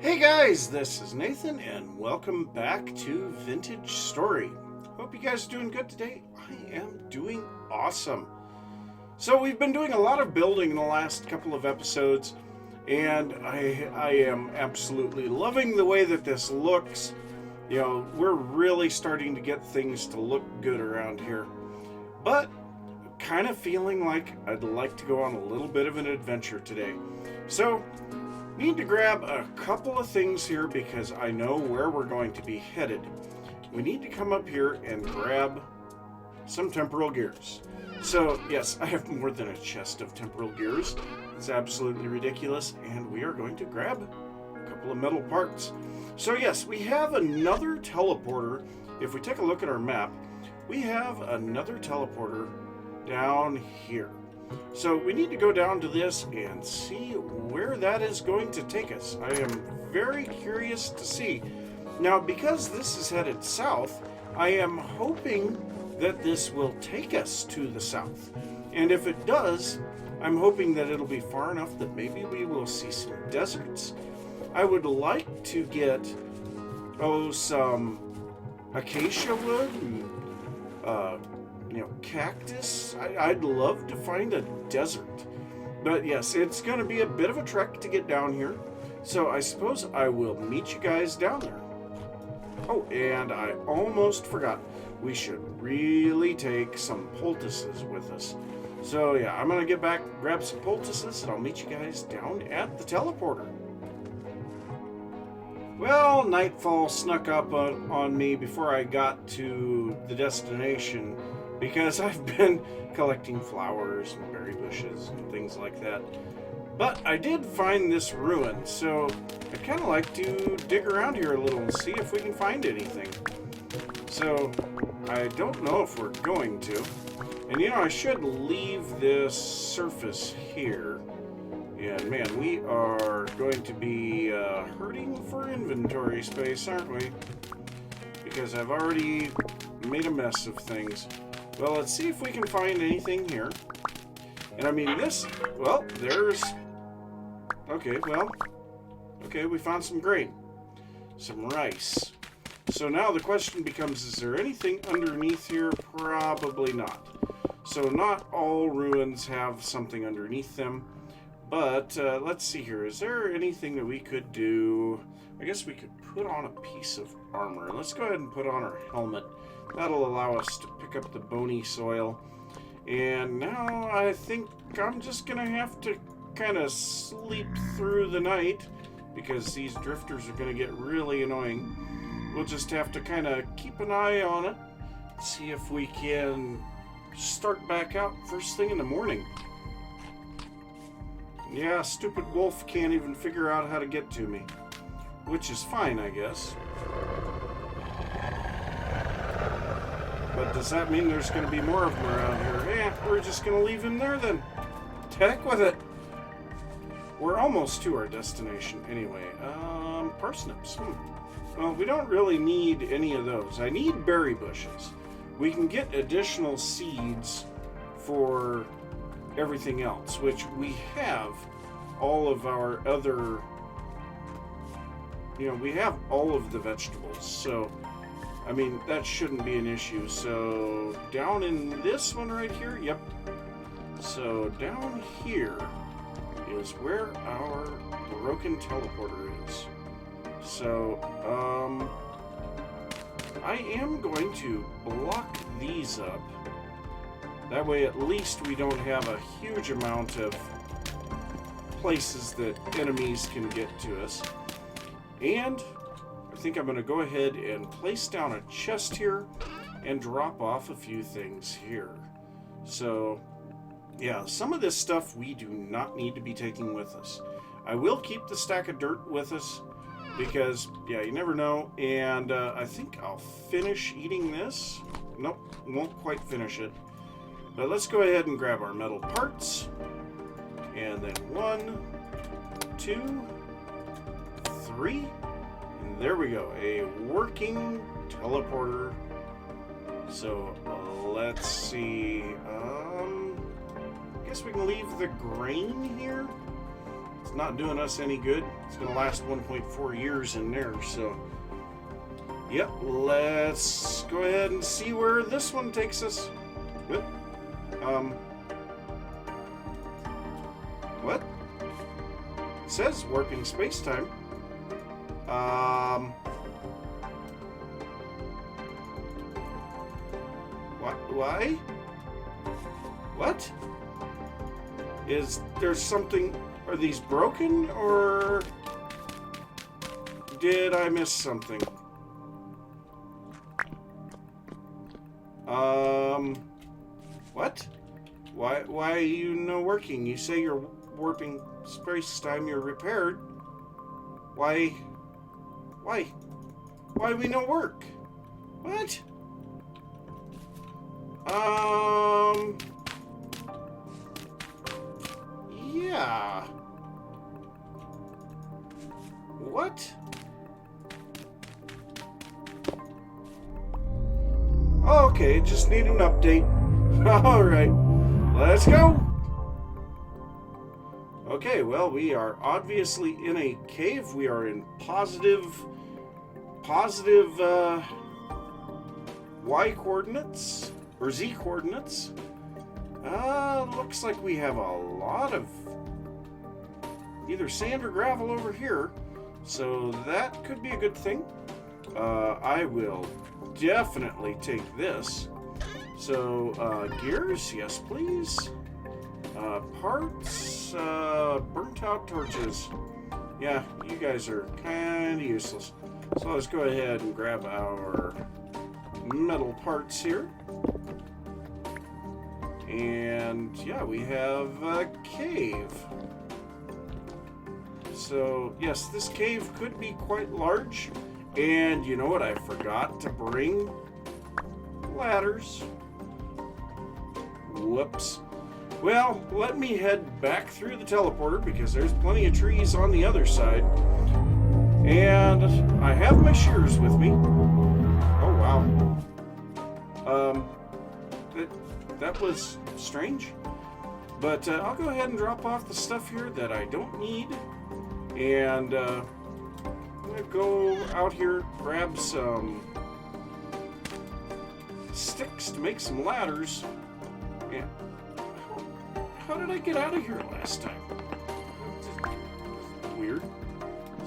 Hey guys, this is Nathan and welcome back to Vintage Story. Hope you guys are doing good today. I am doing awesome. So we've been doing a lot of building in the last couple of episodes and I am absolutely loving the way that this looks. You know, we're really starting to get things to look good around here. But kind of feeling like I'd like to go on a little bit of an adventure today. So need to grab a couple of things here because I know where we're going to be headed. We need to come up here and grab some temporal gears. So yes, I have more than a chest of temporal gears. It's absolutely ridiculous, and we are going to grab a couple of metal parts. So yes, we have another teleporter. If we take a look at our map, we have another teleporter down here. So we need to go down to this and see where that is going to take us. I am very curious to see. Now, because this is headed south, I am hoping that this will take us to the south. And if it does, I'm hoping that it'll be far enough that maybe we will see some deserts. I would like to get, some acacia wood and, cactus. I'd love to find a desert. But yes, it's going to be a bit of a trek to get down here. So I suppose I will meet you guys down there. Oh, and I almost forgot. We should really take some poultices with us. So yeah, I'm going to get back, grab some poultices, and I'll meet you guys down at the teleporter. Well, nightfall snuck up on me before I got to the destination because I've been collecting flowers and berry bushes and things like that. But I did find this ruin, so I'd kind of like to dig around here a little and see if we can find anything. So I don't know if we're going to. And I should leave this surface here. And man, we are going to be hurting for inventory space, aren't we? Because I've already made a mess of things. Well, let's see if we can find anything here. And I mean this, well, there's... Okay, we found some grain. Some rice. So now the question becomes, is there anything underneath here? Probably not. So not all ruins have something underneath them. But let's see here. Is there anything that we could do? I guess we could put on a piece of armor. Let's go ahead and put on our helmet. That'll allow us to pick up the bony soil. And now I think I'm just going to have to kind of sleep through the night because these drifters are going to get really annoying. We'll just have to kind of keep an eye on it. See if we can start back out first thing in the morning. Yeah, stupid wolf can't even figure out how to get to me. Which is fine, I guess. But does that mean there's going to be more of them around here? We're just going to leave him there then. To heck with it. We're almost to our destination anyway. Parsnips. Well, we don't really need any of those. I need berry bushes. We can get additional seeds for everything else, which we have all of our other, we have all of the vegetables, so I mean that shouldn't be an issue. So down in this one right here, yep, so down here is where our broken teleporter is. So I am going to block these up. That way at least we don't have a huge amount of places that enemies can get to us. And I think I'm going to go ahead and place down a chest here and drop off a few things here. So yeah, some of this stuff we do not need to be taking with us. I will keep the stack of dirt with us because, yeah, you never know. And I think I'll finish eating this. Nope, won't quite finish it. But let's go ahead and grab our metal parts. And then 1, 2, 3. And there we go. A working teleporter. So let's see. I guess we can leave the grain here. It's not doing us any good. It's going to last 1.4 years in there, so... Yep, let's go ahead and see where this one takes us. What? What? It says warping space-time. What? Why? What? Is there something... Are these broken, or... Did I miss something? What? Why are you no working? You say you're warping space time, you're repaired. Why we no work? What? Yeah. What? Okay, just need an update. Alright, let's go! Okay, well, we are obviously in a cave. We are in positive Y coordinates, or Z coordinates. Looks like we have a lot of either sand or gravel over here, so that could be a good thing. I will definitely take this. So, gears, yes please. Parts, burnt out torches. Yeah, you guys are kind of useless. So let's go ahead and grab our metal parts here. And yeah, we have a cave. So yes, this cave could be quite large. And you know what? I forgot to bring ladders. Whoops. Well, let me head back through the teleporter because there's plenty of trees on the other side. And I have my shears with me. Oh, wow. That was strange. But I'll go ahead and drop off the stuff here that I don't need. And I'm going to go out here, grab some sticks to make some ladders. And how did I get out of here last time? Weird.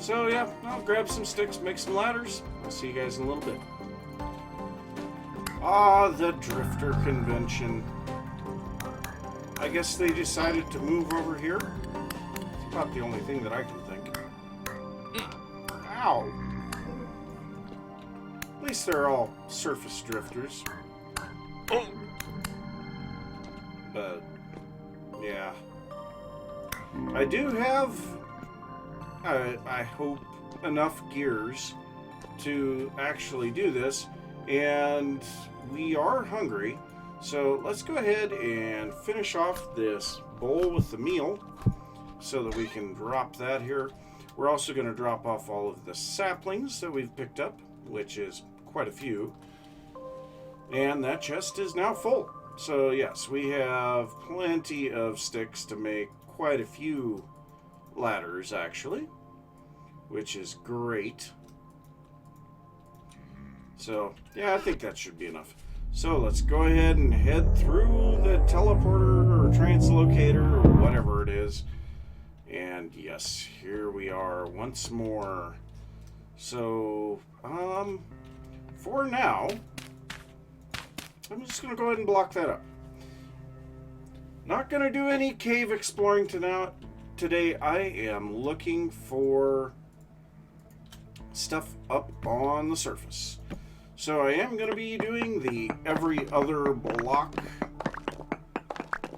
So yeah, I'll grab some sticks, make some ladders. I'll see you guys in a little bit. Ah, the Drifter Convention. I guess they decided to move over here. It's about the only thing that I can think. Ow! At least they're all surface drifters. But, yeah. I do have, I hope, enough gears to actually do this. And we are hungry. So let's go ahead and finish off this bowl with the meal so that we can drop that here. We're also going to drop off all of the saplings that we've picked up, which is quite a few. And that chest is now full. So yes, we have plenty of sticks to make quite a few ladders actually, which is great. So yeah, I think that should be enough. So let's go ahead and head through the teleporter or translocator or whatever it is. And yes, here we are once more. So, for now, I'm just going to go ahead and block that up. Not going to do any cave exploring today. I am looking for stuff up on the surface. So I am going to be doing the every other block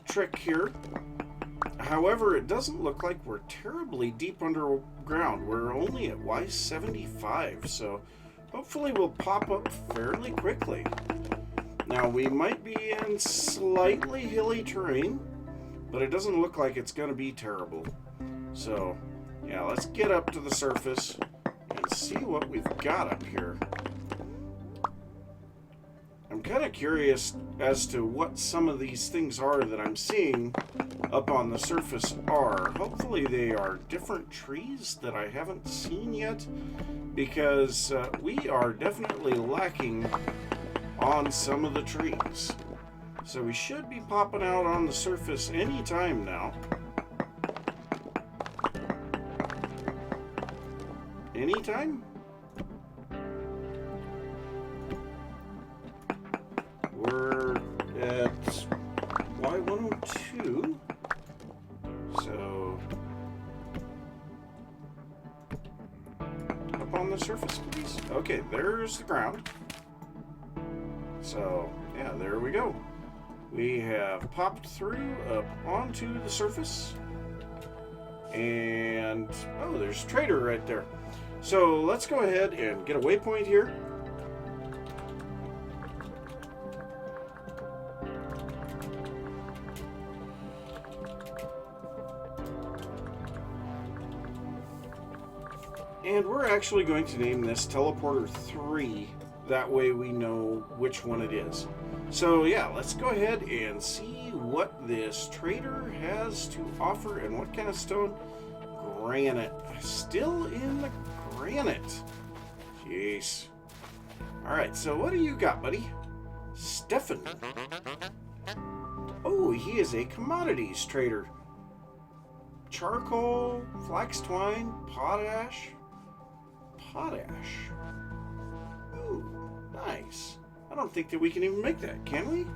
trick here. However, it doesn't look like we're terribly deep underground. We're only at Y75, so hopefully we'll pop up fairly quickly. Now, we might be in slightly hilly terrain, but it doesn't look like it's going to be terrible. So, yeah, let's get up to the surface and see what we've got up here. I'm kind of curious as to what some of these things are that I'm seeing up on the surface are. Hopefully they are different trees that I haven't seen yet, because we are definitely lacking on some of the trees. So we should be popping out on the surface anytime now. Anytime? We're at Y102. So up on the surface, please. Okay, there's the ground. So yeah, there we go. We have popped through up onto the surface. And oh, there's Trader right there. So let's go ahead and get a waypoint here. And we're actually going to name this Teleporter 3. That way we know which one it is. So yeah, let's go ahead and see what this trader has to offer and what kind of stone. Granite. Still in the granite. Jeez. Alright, so what do you got, buddy? Stefan. Oh, he is a commodities trader. Charcoal, flax twine, potash. Potash. Ooh, nice. I don't think that we can even make that, can we?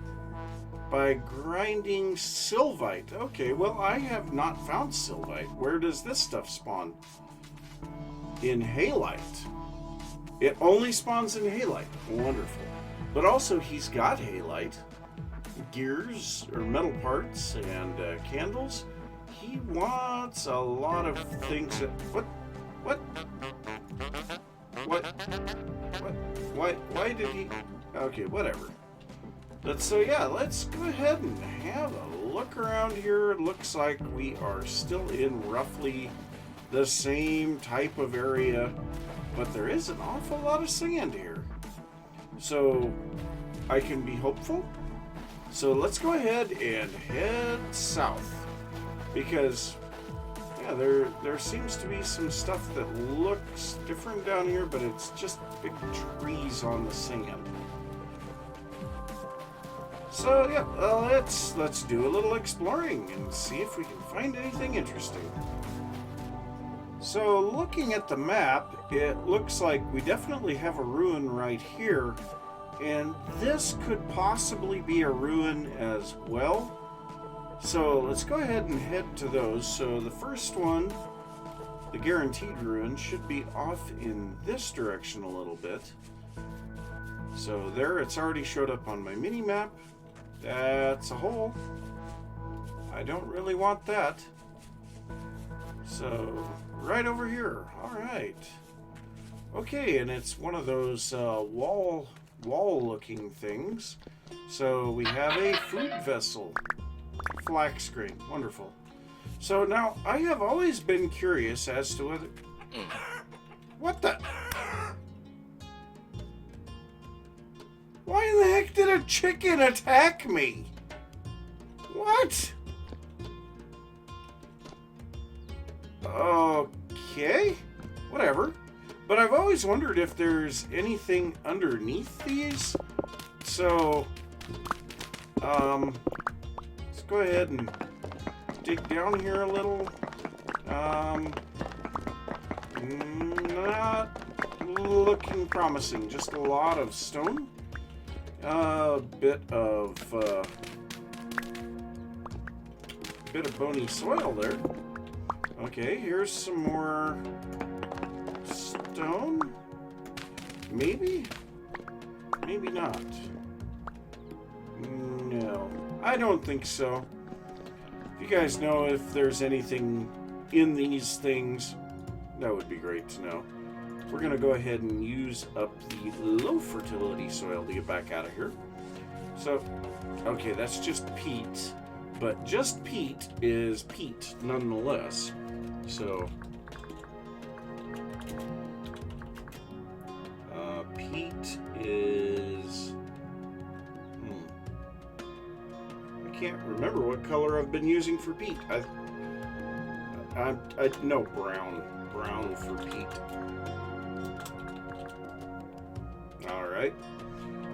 By grinding sylvite. Okay, well, I have not found sylvite. Where does this stuff spawn? In halite. It only spawns in halite. Wonderful. But also, he's got halite, gears, or metal parts, and candles. He wants a lot of things that... What? Why did he... Okay, whatever. So yeah, let's go ahead and have a look around here. It looks like we are still in roughly the same type of area, but there is an awful lot of sand here. So I can be hopeful. So let's go ahead and head south, because yeah, there seems to be some stuff that looks different down here, but it's just big trees on the sand. So yeah, let's do a little exploring and see if we can find anything interesting. So looking at the map, it looks like we definitely have a ruin right here, and this could possibly be a ruin as well. So let's go ahead and head to those. So the first one, the guaranteed ruin, should be off in this direction a little bit. So there, it's already showed up on my mini map. That's a hole. I don't really want that. So right over here. All right. Okay, and it's one of those wall looking things. So we have a food vessel. Flax screen. Wonderful. So now I have always been curious as to whether... What the... Why in the heck did a chicken attack me? What? Okay. Whatever. But I've always wondered if there's anything underneath these. So, let's go ahead and dig down here a little. Not looking promising. Just a lot of stone. A bit of bony soil there. Okay, here's some more stone. Maybe? Maybe not. No, I don't think so. If you guys know if there's anything in these things, that would be great to know. We're going to go ahead and use up the low fertility soil to get back out of here. So, okay, that's just peat. But just peat is peat nonetheless. So, peat is can't remember what color I've been using for peat. No, brown. Brown for peat. Alright.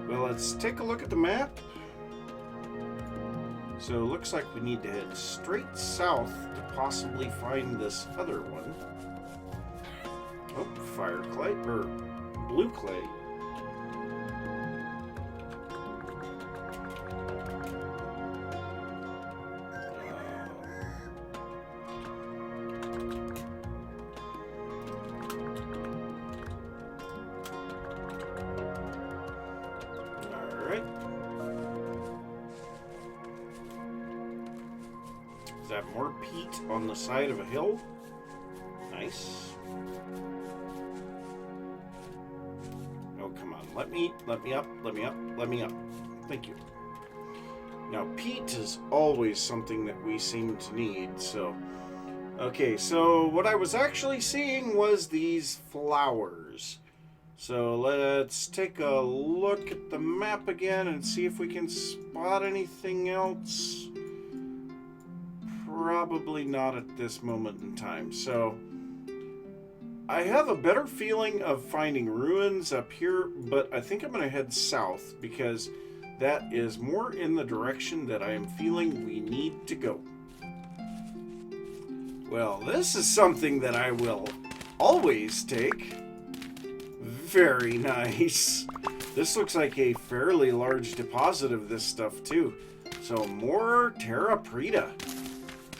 Well, let's take a look at the map. So it looks like we need to head straight south to possibly find this other one. Oh, fire clay, or blue clay. Is that more peat on the side of a hill? Nice. Oh, come on. Let me up. Thank you. Now, peat is always something that we seem to need, so... Okay, so what I was actually seeing was these flowers. So let's take a look at the map again and see if we can spot anything else. Probably not at this moment in time. So I have a better feeling of finding ruins up here, but I think I'm going to head south because that is more in the direction that I am feeling we need to go. Well, this is something that I will always take. Very nice. This looks like a fairly large deposit of this stuff too. So more Terrafirmacraft.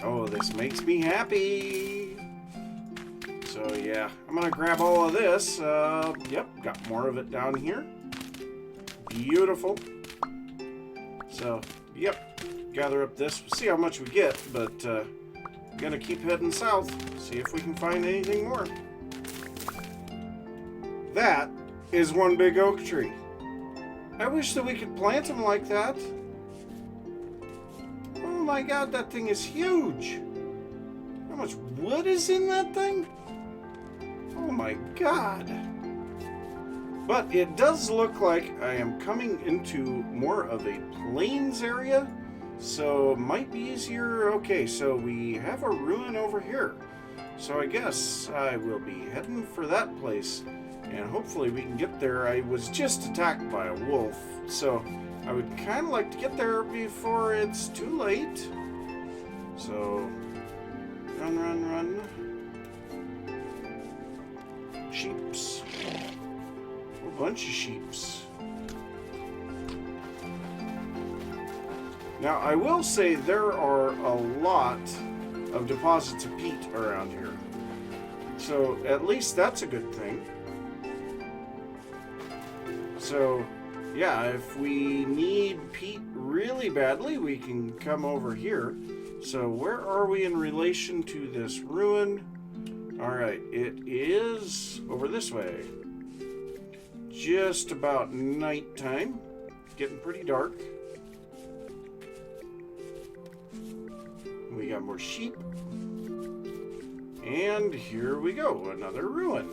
Oh, this makes me happy. So yeah, I'm gonna grab all of this. Yep, got more of it down here. Beautiful. So, yep, gather up this. We'll see how much we get, but gonna keep heading south. See if we can find anything more. That is one big oak tree. I wish that we could plant them like that. Oh my god, that thing is huge. How much wood is in that thing? Oh my god. But it does look like I am coming into more of a plains area, so it might be easier. Okay, so we have a ruin over here. So I guess I will be heading for that place. And hopefully we can get there. I was just attacked by a wolf, so I would kind of like to get there before it's too late. So, run, run, run. Sheeps. A bunch of sheeps. Now, I will say there are a lot of deposits of peat around here. So, at least that's a good thing. So, yeah, if we need peat really badly, we can come over here. So, where are we in relation to this ruin? Alright, it is over this way. Just about nighttime. Getting pretty dark. We got more sheep. And here we go, another ruin.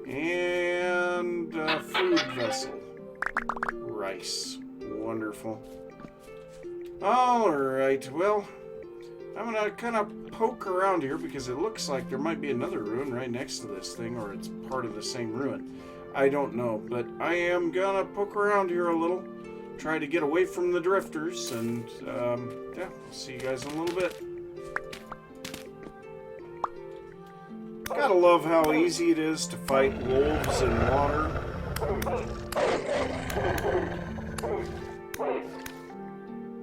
And a food vessel. Rice. Wonderful. Alright, well, I'm going to kind of poke around here because it looks like there might be another ruin right next to this thing, or it's part of the same ruin. I don't know, but I am going to poke around here a little, try to get away from the drifters, and yeah, I'll see you guys in a little bit. Gotta love how easy it is to fight wolves in water.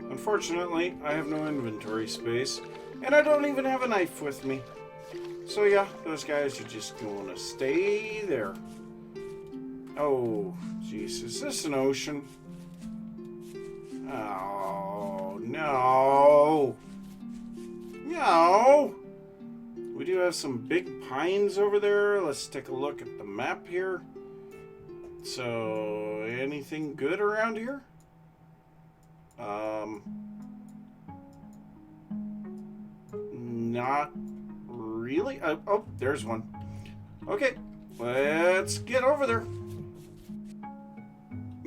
Unfortunately, I have no inventory space, and I don't even have a knife with me. So yeah, those guys are just going to stay there. Oh, jeez, is this an ocean? Oh, no. No. We do have some big pines over there. Let's take a look at the map here. So, anything good around here? Not really. Oh, there's one. Okay, let's get over there.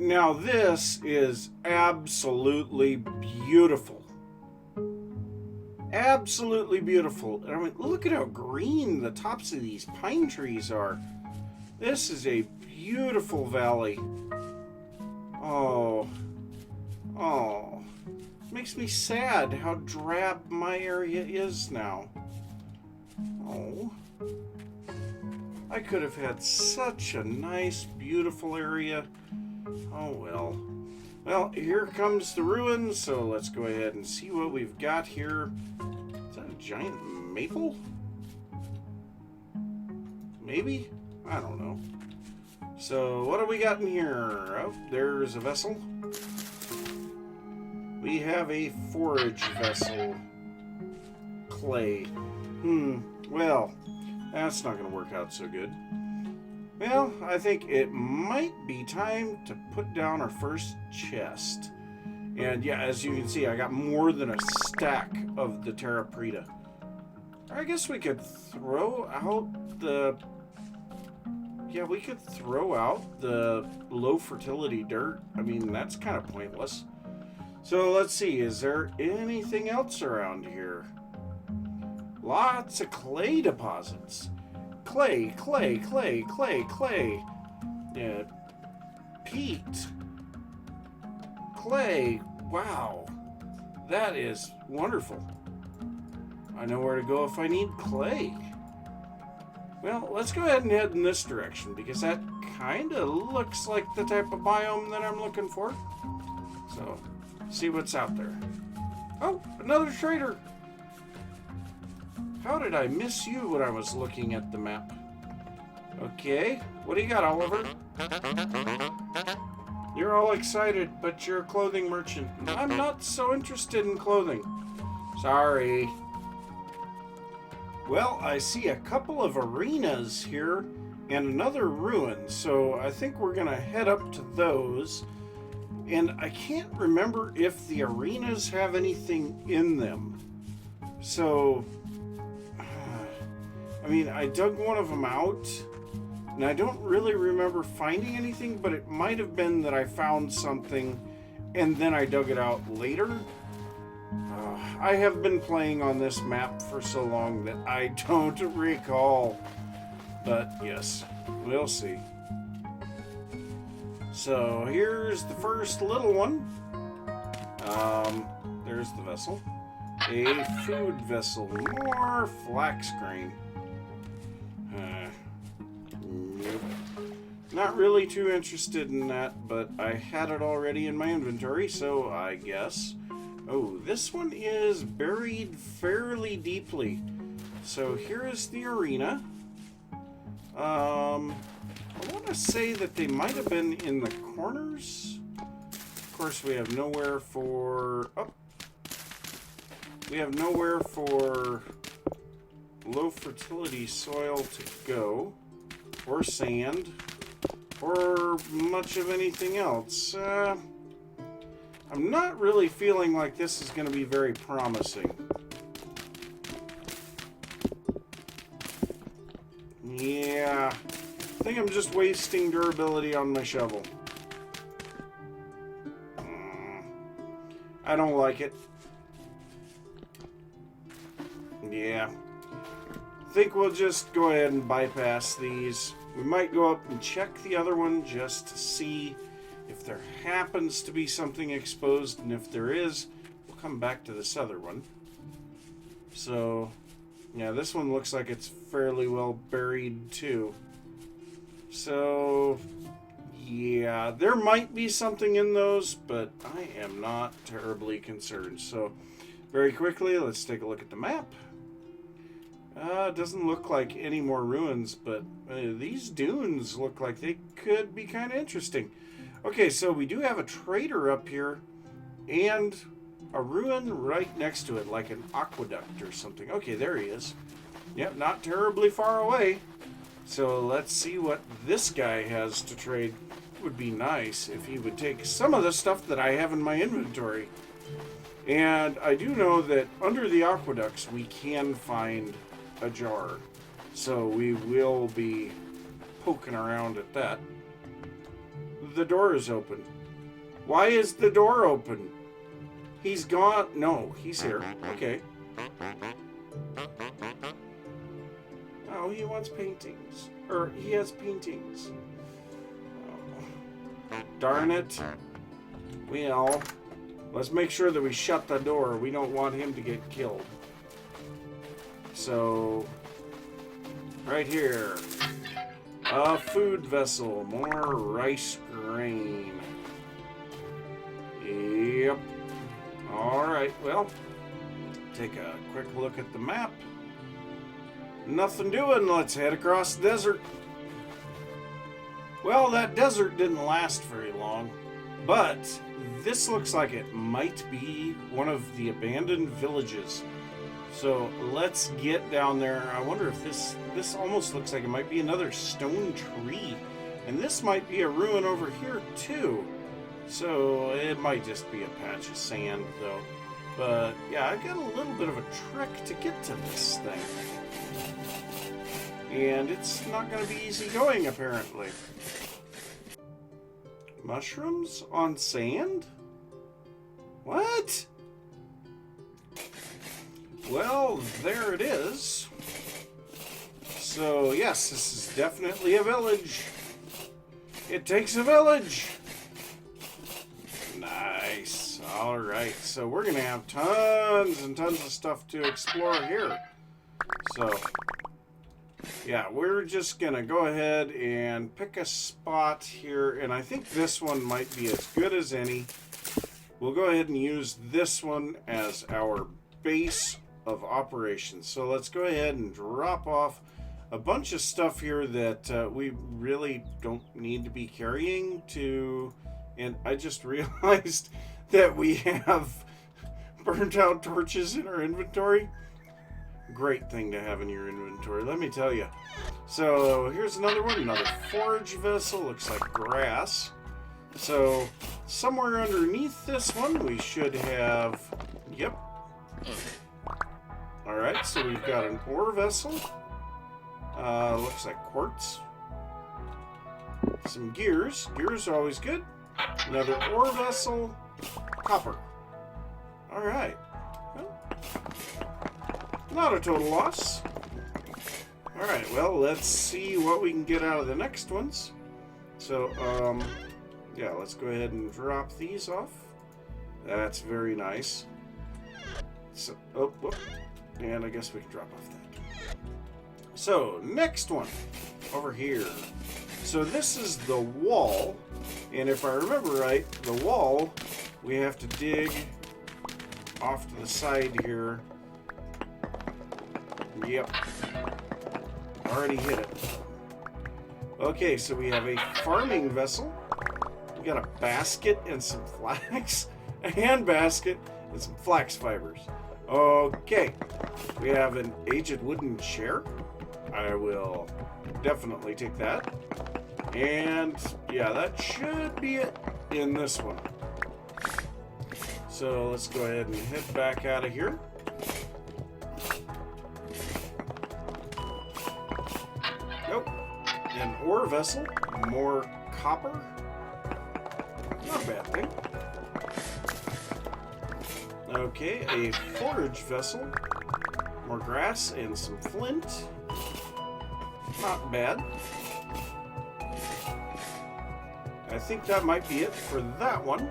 Now this is absolutely beautiful. Absolutely beautiful. I mean, look at how green the tops of these pine trees are. This is a beautiful valley. Oh. Oh. Makes me sad how drab my area is now. Oh. I could have had such a nice, beautiful area. Oh well. Well, here comes the ruins, so let's go ahead and see what we've got here. Is that a giant maple? Maybe? I don't know. So, what do we got in here? Oh, there's a vessel. We have a forage vessel. Clay. Well, that's not going to work out so good. Well, I think it might be time to put down our first chest. And yeah, as you can see, I got more than a stack of the Terrafirmacraft. I guess we could throw out the... Yeah, we could throw out the low fertility dirt. I mean, that's kind of pointless. So let's see, is there anything else around here? Lots of clay deposits. Clay, clay, clay, clay, clay. Yeah. Peat. Clay. Wow. That is wonderful. I know where to go if I need clay. Well, let's go ahead and head in this direction because that kind of looks like the type of biome that I'm looking for. So, see what's out there. Oh, another trader. How did I miss you when I was looking at the map? Okay, what do you got, Oliver? You're all excited, but you're a clothing merchant. I'm not so interested in clothing. Sorry. Well, I see a couple of arenas here and another ruin, so I think we're going to head up to those. And I can't remember if the arenas have anything in them. So... I mean, I dug one of them out, and I don't really remember finding anything, but it might have been that I found something, and then I dug it out later. I have been playing on this map for so long that I don't recall. But, yes, we'll see. So, here's the first little one. There's the vessel. A food vessel. More flax grain. Nope. Not really too interested in that, but I had it already in my inventory, so I guess. Oh, this one is buried fairly deeply. So here is the arena. I want to say that they might have been in the corners. Of course, we have nowhere for... Oh. We have nowhere for... low fertility soil to go, or sand, or much of anything else. I'm not really feeling like this is going to be very promising. Yeah, I think I'm just wasting durability on my shovel. I don't like it. Yeah. I think we'll just go ahead and bypass these. We might go up and check the other one just to see if there happens to be something exposed, and if there is, we'll come back to this other one. So, yeah, this one looks like it's fairly well buried too. So, yeah, there might be something in those, but I am not terribly concerned. So, very quickly, let's take a look at the map. It doesn't look like any more ruins, but these dunes look like they could be kind of interesting. Okay, so we do have a trader up here and a ruin right next to it, like an aqueduct or something. Okay, there he is. Yep, not terribly far away. So let's see what this guy has to trade. It would be nice if he would take some of the stuff that I have in my inventory. And I do know that under the aqueducts we can find a jar, so we will be poking around at that. The door is open. Why is the door open? He's gone. No, he's here. Okay. Oh, he wants paintings. Or he has paintings. Oh, darn it. Well, let's make sure that we shut the door. We don't want him to get killed. So, right here. A food vessel. More rice grain. Yep. Alright, well, take a quick look at the map. Nothing doing. Let's head across the desert. Well, that desert didn't last very long, but this looks like it might be one of the abandoned villages. So let's get down there. I wonder if this almost looks like it might be another stone tree. And this might be a ruin over here too. So it might just be a patch of sand though. But yeah, I got a little bit of a trek to get to this thing. And it's not going to be easy going apparently. Mushrooms on sand? What? Well, there it is. So, yes, this is definitely a village. It takes a village. Nice. All right. So, we're going to have tons and tons of stuff to explore here. So, yeah, we're just going to go ahead and pick a spot here. And I think this one might be as good as any. We'll go ahead and use this one as our base of operations. So let's go ahead and drop off a bunch of stuff here that we really don't need to be carrying to. And I just realized that we have burnt out torches in our inventory. Great thing to have in your inventory, let me tell you. So here's another one, another forage vessel. Looks like grass. So somewhere underneath this one we should have, yep. Alright, so we've got an ore vessel. Looks like quartz. Some gears. Gears are always good. Another ore vessel. Copper. Alright. Well, not a total loss. Alright, well, let's see what we can get out of the next ones. So, yeah, let's go ahead and drop these off. That's very nice. So, oh, whoop. And I guess we can drop off that. So, next one. Over here. So this is the wall. And if I remember right, the wall, we have to dig off to the side here. Yep. Already hit it. Okay, so we have a farming vessel. We got a basket and some flax. A hand basket and some flax fibers. Okay, we have an aged wooden chair. I will definitely take that. And yeah, that should be it in this one. So let's go ahead and head back out of here. Nope. An ore vessel, more copper. Not a bad thing. Okay, a forage vessel, more grass and some flint. Not bad. I think that might be it for that one.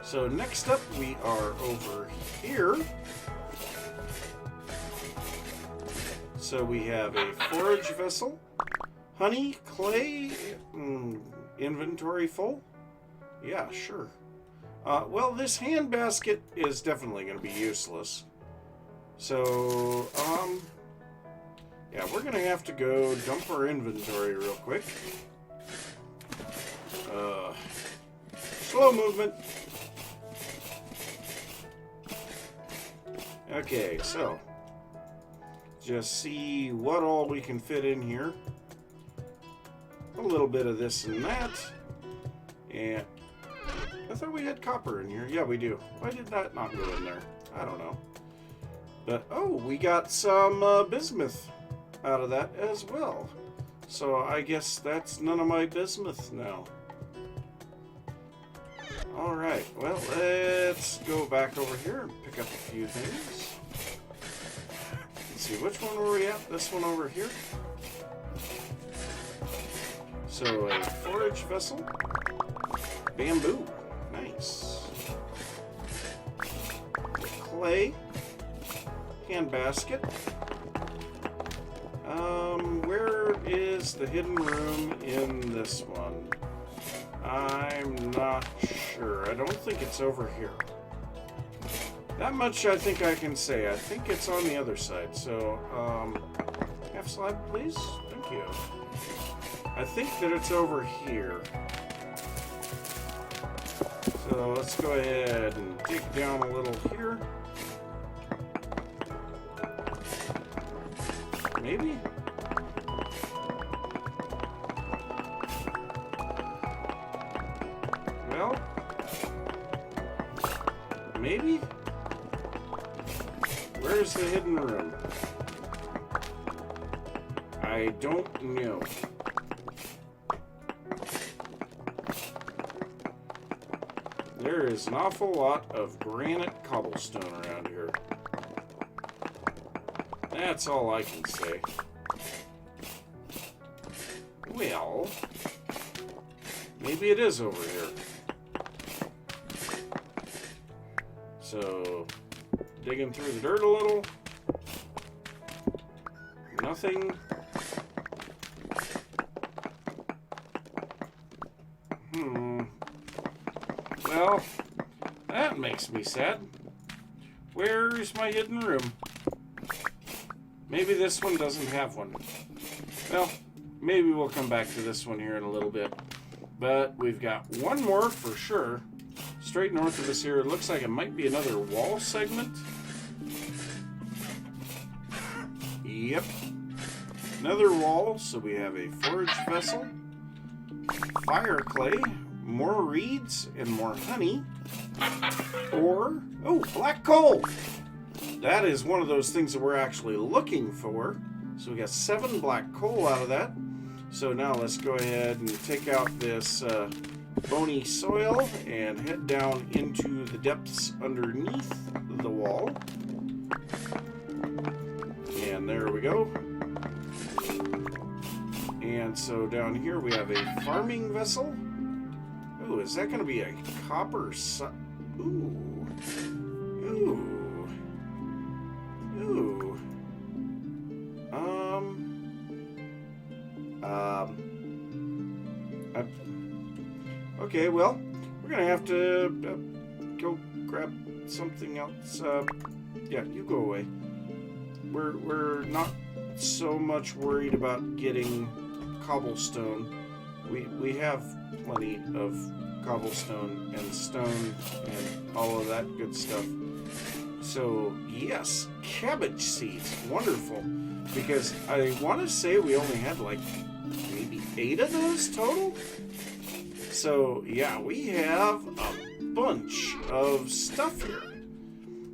So next up we are over here. So we have a forage vessel, honey, clay, inventory full. Yeah, sure. Well, this hand basket is definitely going to be useless. So, yeah, we're going to have to go dump our inventory real quick. Slow movement. Okay, so, just see what all we can fit in here. A little bit of this and that. And I thought we had copper in here. Yeah, we do. Why did that not go in there? I don't know. But, oh, we got some bismuth out of that as well. So I guess that's none of my bismuth now. Alright, well, let's go back over here and pick up a few things. Let's see, which one were we at? This one over here. So, a forage vessel. Bamboo. Nice. Clay. Hand basket. Where is the hidden room in this one? I'm not sure. I don't think it's over here. That much I think I can say. I think it's on the other side. So, half slab, please. Thank you. I think that it's over here. So let's go ahead and dig down a little here. Maybe? Well, maybe? Where's the hidden room? I don't know. There is an awful lot of granite cobblestone around here. That's all I can say. Well, maybe it is over here. So, digging through the dirt a little. Nothing. Well, that makes me sad. Where's my hidden room? Maybe this one doesn't have one. Well, maybe we'll come back to this one here in a little bit. But we've got one more for sure. Straight north of us here. It looks like it might be another wall segment. Yep. Another wall. So we have a forage vessel. Fire clay. More reeds and more honey. Or, oh, black coal. That is one of those things that we're actually looking for. So we got 7 black coal out of that. So now let's go ahead and take out this bony soil and head down into the depths underneath the wall. And there we go. And so down here we have a farming vessel. Ooh, is that going to be a copper Ooh. Ooh. Ooh. Okay, well, we're going to have to go grab something else. Yeah, you go away. We're not so much worried about getting cobblestone. We have plenty of cobblestone and stone and all of that good stuff. So, yes, cabbage seeds. Wonderful. Because I want to say we only had like maybe 8 of those total. So, yeah, we have a bunch of stuff here.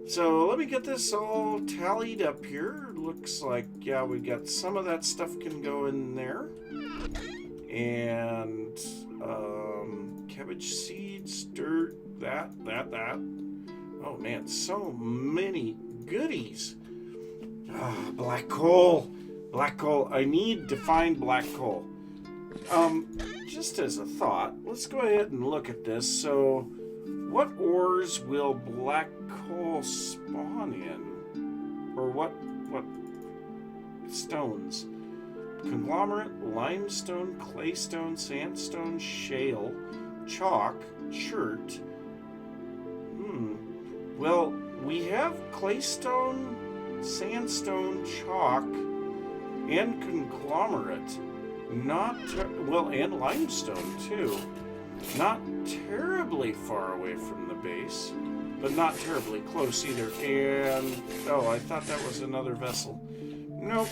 So, let me get this all tallied up here. Looks like, yeah, we got some of that stuff can go in there. And cabbage seeds, dirt, that. Oh man, so many goodies. Black coal. Black coal. I need to find black coal. Just as a thought, let's go ahead and look at this. So, what ores will black coal spawn in? Or what stones? Conglomerate, limestone, claystone, sandstone, shale, chalk, chert. Well, we have claystone, sandstone, chalk, and conglomerate. And limestone too. Not terribly far away from the base, but not terribly close either. And, oh, I thought that was another vessel. Nope.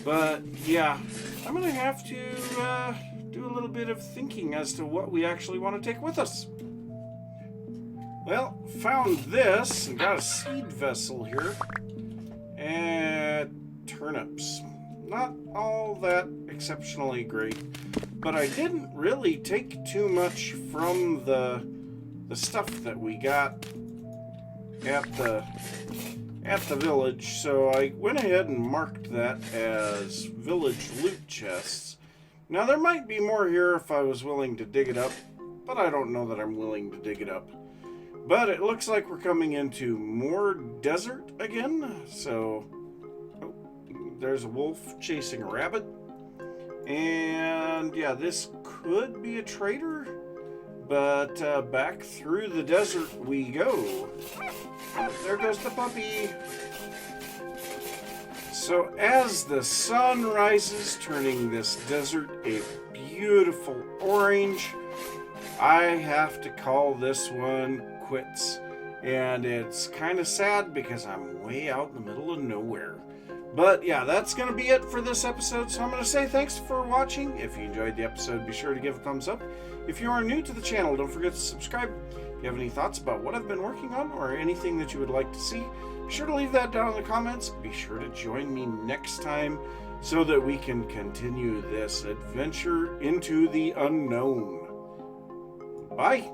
But, yeah, I'm going to have to do a little bit of thinking as to what we actually want to take with us. Well, found this and got a seed vessel here. And turnips. Not all that exceptionally great, but I didn't really take too much from the the stuff that we got at the village, so I went ahead and marked that as village loot chests. Now there might be more here if I was willing to dig it up, but I don't know that I'm willing to dig it up. But it looks like we're coming into more desert again, so there's a wolf chasing a rabbit. And yeah, this could be a trader, but back through the desert we go. There goes the puppy. So as the sun rises, turning this desert a beautiful orange, I have to call this one quits. And it's kind of sad because I'm way out in the middle of nowhere. But yeah, that's going to be it for this episode. So I'm going to say thanks for watching. If you enjoyed the episode, be sure to give a thumbs up. If you are new to the channel, don't forget to subscribe. If you have any thoughts about what I've been working on or anything that you would like to see, be sure to leave that down in the comments. Be sure to join me next time so that we can continue this adventure into the unknown. Bye.